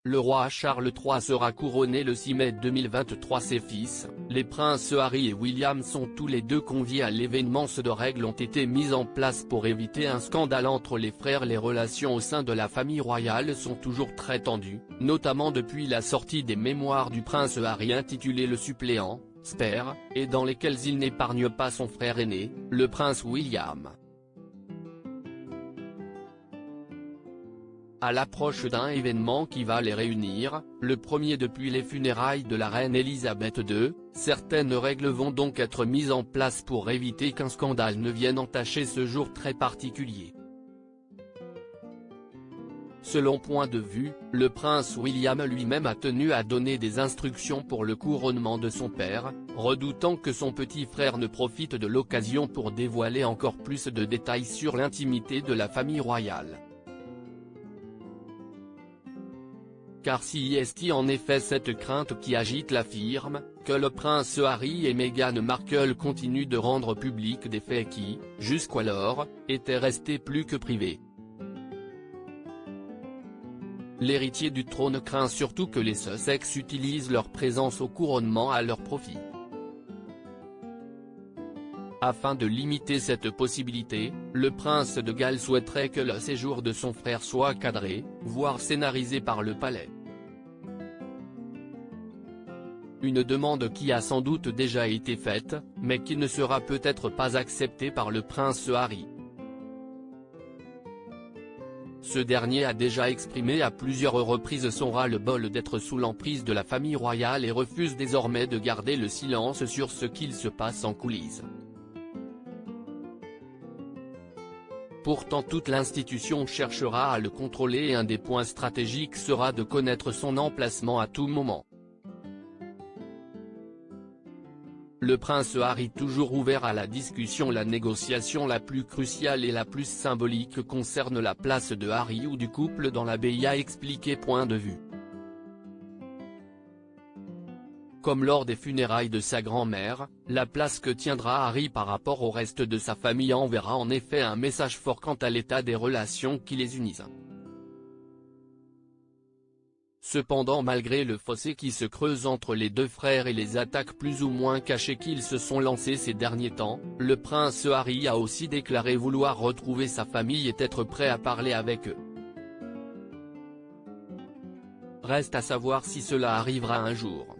Le roi Charles III sera couronné le 6 mai 2023. Ses fils, les princes Harry et William sont tous les deux conviés à l'événement. De règles ont été mises en place pour éviter un scandale entre les frères. Les relations au sein de la famille royale sont toujours très tendues, notamment depuis la sortie des mémoires du prince Harry intitulées Le suppléant, Spare, et dans lesquelles il n'épargne pas son frère aîné, le prince William. À l'approche d'un événement qui va les réunir, le premier depuis les funérailles de la reine Elisabeth II, certaines règles vont donc être mises en place pour éviter qu'un scandale ne vienne entacher ce jour très particulier. Selon point de vue, le prince William lui-même a tenu à donner des instructions pour le couronnement de son père, redoutant que son petit frère ne profite de l'occasion pour dévoiler encore plus de détails sur l'intimité de la famille royale. Car s'y est en effet cette crainte qui agite la firme, que le prince Harry et Meghan Markle continuent de rendre publics des faits qui, jusqu'alors, étaient restés plus que privés. L'héritier du trône craint surtout que les Sussex utilisent leur présence au couronnement à leur profit. Afin de limiter cette possibilité, le prince de Galles souhaiterait que le séjour de son frère soit cadré, voire scénarisé par le palais. Une demande qui a sans doute déjà été faite, mais qui ne sera peut-être pas acceptée par le prince Harry. Ce dernier a déjà exprimé à plusieurs reprises son ras-le-bol d'être sous l'emprise de la famille royale et refuse désormais de garder le silence sur ce qu'il se passe en coulisses. Pourtant toute l'institution cherchera à le contrôler et un des points stratégiques sera de connaître son emplacement à tout moment. Le prince Harry toujours ouvert à la discussion. La négociation la plus cruciale et la plus symbolique concerne la place de Harry ou du couple dans l'abbaye, a expliqué point de vue. Comme lors des funérailles de sa grand-mère, la place que tiendra Harry par rapport au reste de sa famille enverra en effet un message fort quant à l'état des relations qui les unissent. Cependant malgré le fossé qui se creuse entre les deux frères et les attaques plus ou moins cachées qu'ils se sont lancées ces derniers temps, le prince Harry a aussi déclaré vouloir retrouver sa famille et être prêt à parler avec eux. Reste à savoir si cela arrivera un jour.